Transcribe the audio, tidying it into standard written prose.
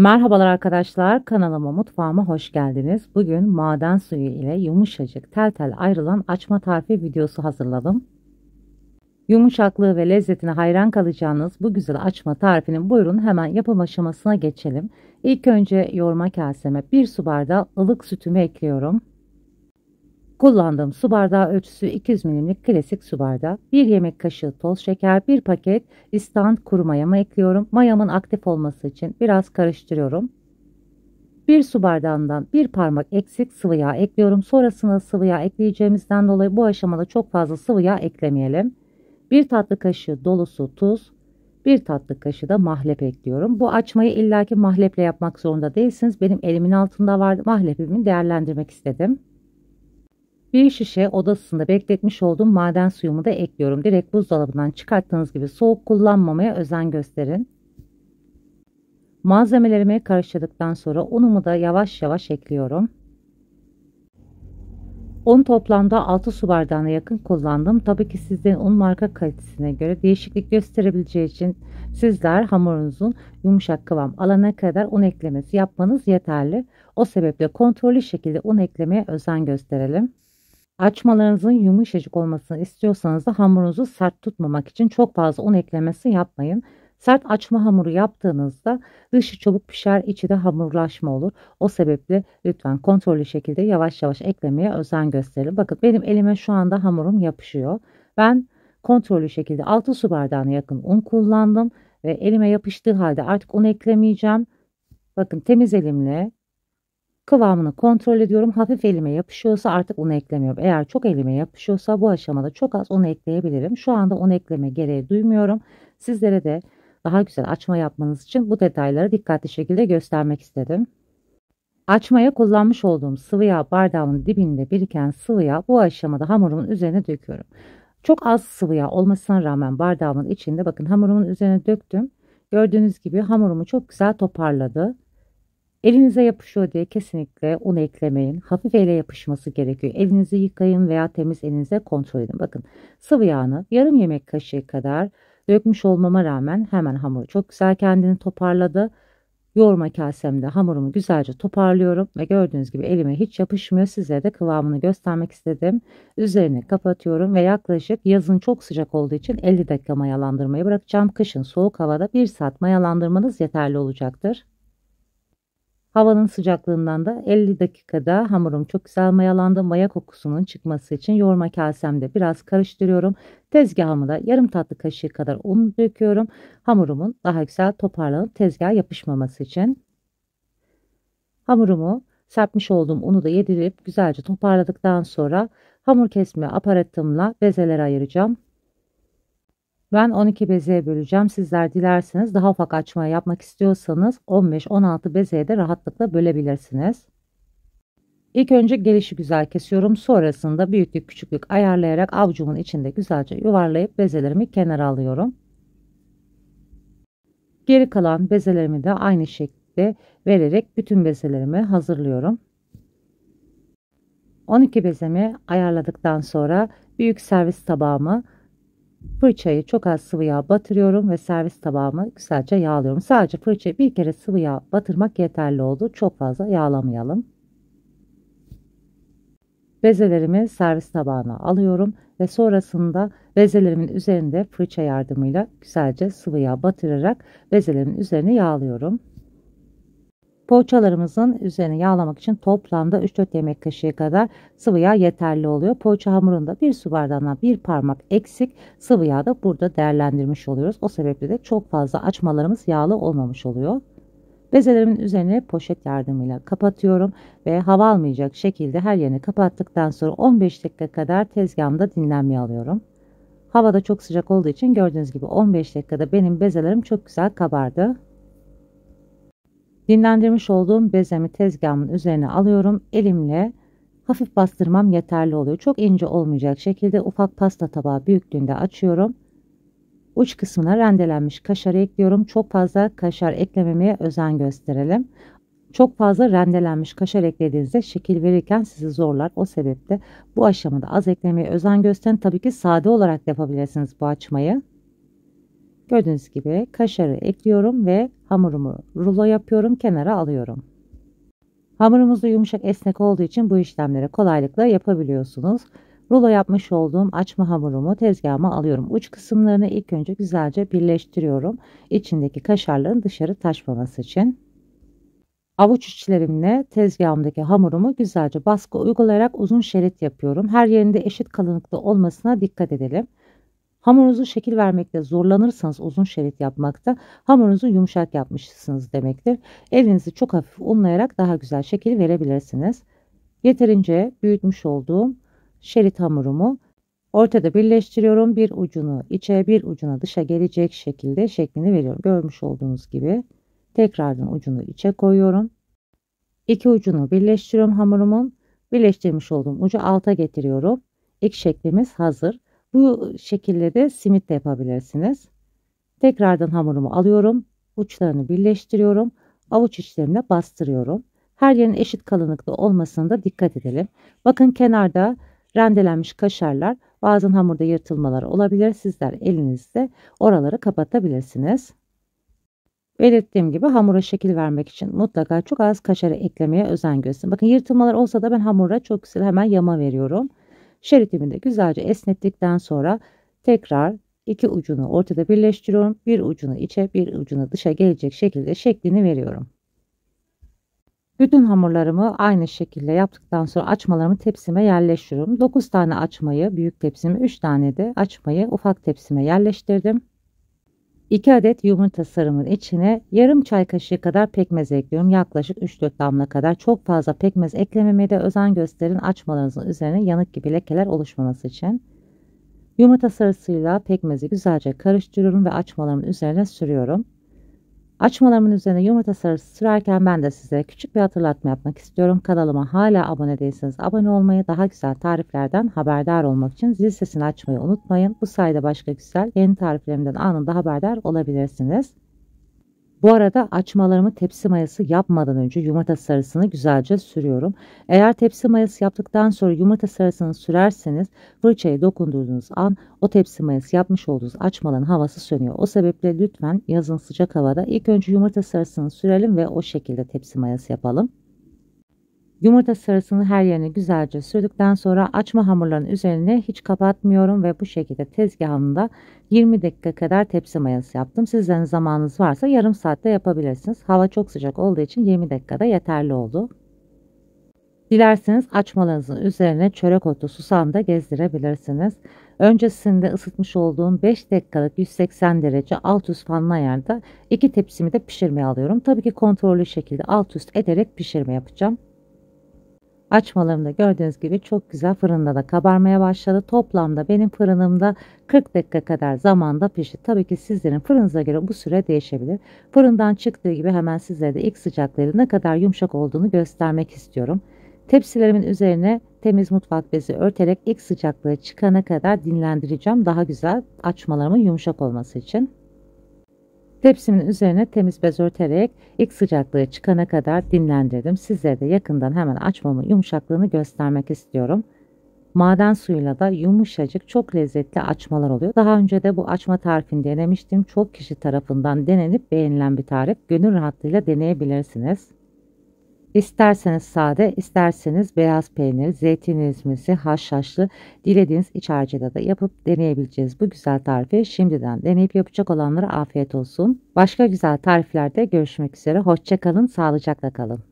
Merhabalar arkadaşlar, kanalıma mutfağıma hoş geldiniz. Bugün maden suyu ile yumuşacık tel tel ayrılan açma tarifi videosu hazırladım. Yumuşaklığı ve lezzetine hayran kalacağınız bu güzel açma tarifinin buyurun hemen yapım aşamasına geçelim. İlk önce yoğurma kaseme 1 su bardağı ılık sütümü ekliyorum. Kullandığım su bardağı ölçüsü 200 milimlik klasik su bardağı, 1 yemek kaşığı toz şeker, 1 paket instant kuru mayamı ekliyorum. Mayamın aktif olması için biraz karıştırıyorum. 1 su bardağından 1 parmak eksik sıvı yağ ekliyorum. Sonrasında sıvı yağ ekleyeceğimizden dolayı bu aşamada çok fazla sıvı yağ eklemeyelim. 1 tatlı kaşığı dolusu tuz, 1 tatlı kaşığı da mahlep ekliyorum. Bu açmayı illaki mahleple yapmak zorunda değilsiniz. Benim elimin altında vardı. Mahlepimi değerlendirmek istedim. Bir şişe oda ısısında bekletmiş olduğum maden suyumu da ekliyorum. Direkt buzdolabından çıkarttığınız gibi soğuk kullanmamaya özen gösterin. Malzemelerimi karıştırdıktan sonra unumu da yavaş yavaş ekliyorum. Un toplamda 6 su bardağına yakın kullandım. Tabii ki sizlerin un marka kalitesine göre değişiklik gösterebileceği için sizler hamurunuzun yumuşak kıvam alana kadar un eklemesi yapmanız yeterli. O sebeple kontrollü şekilde un eklemeye özen gösterelim. Açmalarınızın yumuşacık olmasını istiyorsanız da hamurunuzu sert tutmamak için çok fazla un eklemesi yapmayın. Sert açma hamuru yaptığınızda dışı çabuk pişer, içi de hamurlaşma olur. O sebeple lütfen kontrollü şekilde yavaş yavaş eklemeye özen gösterin. Bakın benim elime şu anda hamurum yapışıyor. Ben kontrollü şekilde 6 su bardağına yakın un kullandım ve elime yapıştığı halde artık un eklemeyeceğim. Bakın temiz elimle kıvamını kontrol ediyorum. Hafif elime yapışıyorsa artık un eklemiyorum. Eğer çok elime yapışıyorsa bu aşamada çok az un ekleyebilirim. Şu anda un ekleme gereği duymuyorum. Sizlere de daha güzel açma yapmanız için bu detayları dikkatli şekilde göstermek istedim. Açmaya kullanmış olduğum sıvı yağ bardağımın dibinde biriken sıvı yağ bu aşamada hamurumun üzerine döküyorum. Çok az sıvı yağ olmasına rağmen bardağımın içinde bakın hamurumun üzerine döktüm. Gördüğünüz gibi hamurumu çok güzel toparladı. Elinize yapışıyor diye kesinlikle un eklemeyin. Hafif ele yapışması gerekiyor. Elinizi yıkayın veya temiz elinize kontrol edin. Bakın sıvı yağını yarım yemek kaşığı kadar dökmüş olmama rağmen hemen hamur çok güzel kendini toparladı. Yoğurma kasemde hamurumu güzelce toparlıyorum ve gördüğünüz gibi elime hiç yapışmıyor. Size de kıvamını göstermek istedim. Üzerini kapatıyorum ve yaklaşık yazın çok sıcak olduğu için 50 dakika mayalandırmayı bırakacağım. Kışın soğuk havada 1 saat mayalandırmanız yeterli olacaktır. Havanın sıcaklığından da 50 dakikada hamurum çok güzel mayalandı. Maya kokusunun çıkması için yoğurma kasemde biraz karıştırıyorum. Tezgahıma da yarım tatlı kaşığı kadar un döküyorum. Hamurumun daha güzel toparlanıp tezgaha yapışmaması için. Hamurumu serpmiş olduğum unu da yedirip güzelce toparladıktan sonra hamur kesme aparatımla bezelere ayıracağım. Ben 12 bezeye böleceğim. Sizler dilerseniz daha ufak açma yapmak istiyorsanız 15-16 bezeye de rahatlıkla bölebilirsiniz. İlk önce gelişi güzel kesiyorum. Sonrasında büyüklük küçüklük ayarlayarak avucumun içinde güzelce yuvarlayıp bezelerimi kenara alıyorum. Geri kalan bezelerimi de aynı şekilde vererek bütün bezelerimi hazırlıyorum. 12 bezemi ayarladıktan sonra büyük servis tabağımı fırçayı çok az sıvı yağ batırıyorum ve servis tabağımı güzelce yağlıyorum. Sadece fırçayı bir kere sıvı yağ batırmak yeterli oldu. Çok fazla yağlamayalım. Bezelerimi servis tabağına alıyorum ve sonrasında bezelerimin üzerinde fırça yardımıyla güzelce sıvı yağ batırarak bezelerimin üzerine yağlıyorum. Poğaçalarımızın üzerine yağlamak için toplamda 3-4 yemek kaşığı kadar sıvı yağ yeterli oluyor. Poğaça hamurunda 1 su bardağından 1 parmak eksik sıvı yağ da burada değerlendirmiş oluyoruz. O sebeple de çok fazla açmalarımız yağlı olmamış oluyor. Bezelerimin üzerine poşet yardımıyla kapatıyorum ve hava almayacak şekilde her yerini kapattıktan sonra 15 dakika kadar tezgahımda dinlenmeye alıyorum. Havada çok sıcak olduğu için gördüğünüz gibi 15 dakikada benim bezelerim çok güzel kabardı. Dinlendirmiş olduğum bezemi tezgahımın üzerine alıyorum. Elimle hafif bastırmam yeterli oluyor. Çok ince olmayacak şekilde ufak pasta tabağı büyüklüğünde açıyorum. Uç kısmına rendelenmiş kaşar ekliyorum. Çok fazla kaşar eklememeye özen gösterelim. Çok fazla rendelenmiş kaşar eklediğinizde şekil verirken sizi zorlar. O sebeple bu aşamada az eklemeye özen gösterin. Tabii ki sade olarak yapabilirsiniz bu açmayı. Gördüğünüz gibi kaşarı ekliyorum ve hamurumu rulo yapıyorum, kenara alıyorum. Hamurumuz da yumuşak, esnek olduğu için bu işlemleri kolaylıkla yapabiliyorsunuz. Rulo yapmış olduğum açma hamurumu tezgahıma alıyorum. Uç kısımlarını ilk önce güzelce birleştiriyorum. İçindeki kaşarların dışarı taşmaması için. Avuç içlerimle tezgahımdaki hamurumu güzelce baskı uygulayarak uzun şerit yapıyorum. Her yerinde eşit kalınlıkta olmasına dikkat edelim. Hamurunuzu şekil vermekte zorlanırsanız uzun şerit yapmakta hamurunuzu yumuşak yapmışsınız demektir. Elinizi çok hafif unlayarak daha güzel şekil verebilirsiniz. Yeterince büyütmüş olduğum şerit hamurumu ortada birleştiriyorum. Bir ucunu içe, bir ucuna dışa gelecek şekilde şeklini veriyorum. Görmüş olduğunuz gibi tekrardan ucunu içe koyuyorum. İki ucunu birleştiriyorum hamurumun. Birleştirmiş olduğum ucu alta getiriyorum. İlk şeklimiz hazır. Bu şekilde de simit de yapabilirsiniz. Tekrardan hamurumu alıyorum. Uçlarını birleştiriyorum. Avuç içlerimle bastırıyorum. Her yerin eşit kalınlıkta olmasına da dikkat edelim. Bakın kenarda rendelenmiş kaşarlar, bazen hamurda yırtılmalar olabilir. Sizler elinizde oraları kapatabilirsiniz. Belirttiğim gibi hamura şekil vermek için mutlaka çok az kaşarı eklemeye özen gösterin. Bakın yırtılmalar olsa da ben hamura çok güzel hemen yama veriyorum. Şeritimi de güzelce esnettikten sonra tekrar iki ucunu ortada birleştiriyorum. Bir ucunu içe, bir ucunu dışa gelecek şekilde şeklini veriyorum. Bütün hamurlarımı aynı şekilde yaptıktan sonra açmalarımı tepsime yerleştiriyorum. 9 tane açmayı büyük tepsime, 3 tane de açmayı ufak tepsime yerleştirdim. 2 adet yumurta sarımın içine yarım çay kaşığı kadar pekmez ekliyorum. Yaklaşık 3-4 damla kadar. Çok fazla pekmez eklememeye de özen gösterin. Açmalarınızın üzerine yanık gibi lekeler oluşmaması için. Yumurta sarısıyla pekmezi güzelce karıştırıyorum ve açmalarımın üzerine sürüyorum. Açmalarımın üzerine yumurta sarısı sürerken ben de size küçük bir hatırlatma yapmak istiyorum. Kanalıma hala abone değilseniz abone olmayı, daha güzel tariflerden haberdar olmak için zil sesini açmayı unutmayın. Bu sayede başka güzel yeni tariflerimden anında haberdar olabilirsiniz. Bu arada açmalarımı tepsi mayası yapmadan önce yumurta sarısını güzelce sürüyorum. Eğer tepsi mayası yaptıktan sonra yumurta sarısını sürerseniz fırçayı dokunduğunuz an o tepsi mayası yapmış olduğunuz açmaların havası sönüyor. O sebeple lütfen yazın sıcak havada ilk önce yumurta sarısını sürelim ve o şekilde tepsi mayası yapalım. Yumurta sarısını her yerine güzelce sürdükten sonra açma hamurların üzerine hiç kapatmıyorum ve bu şekilde tezgahımda 20 dakika kadar tepsi mayası yaptım. Sizlerin zamanınız varsa yarım saatte yapabilirsiniz. Hava çok sıcak olduğu için 20 dakikada yeterli oldu. Dilerseniz açmalarınızın üzerine çörek otu, susam da gezdirebilirsiniz. Öncesinde ısıtmış olduğum 5 dakikalık 180 derece alt üst fanlı ayarda 2 tepsimi de pişirmeye alıyorum. Tabii ki kontrollü şekilde alt üst ederek pişirme yapacağım. Açmalarım da gördüğünüz gibi çok güzel fırında da kabarmaya başladı. Toplamda benim fırınımda 40 dakika kadar zamanda pişti. Tabii ki sizlerin fırınıza göre bu süre değişebilir. Fırından çıktığı gibi hemen sizlere de ilk sıcakları ne kadar yumuşak olduğunu göstermek istiyorum. Tepsilerimin üzerine temiz mutfak bezi örterek ilk sıcaklığı çıkana kadar dinlendireceğim. Daha güzel açmalarımın yumuşak olması için. Tepsimin üzerine temiz bez örterek ilk sıcaklığı çıkana kadar dinlendirdim. Sizlere de yakından hemen açmamın yumuşaklığını göstermek istiyorum. Maden suyuyla da yumuşacık çok lezzetli açmalar oluyor. Daha önce de bu açma tarifini denemiştim. Çok kişi tarafından denenip beğenilen bir tarif. Gönül rahatlığıyla deneyebilirsiniz. İsterseniz sade, isterseniz beyaz peynir, zeytin ezmesi, haşhaşlı, dilediğiniz iç harcıyla da yapıp deneyebileceğiz bu güzel tarifi. Şimdiden deneyip yapacak olanlara afiyet olsun. Başka güzel tariflerde görüşmek üzere. Hoşça kalın, sağlıcakla kalın.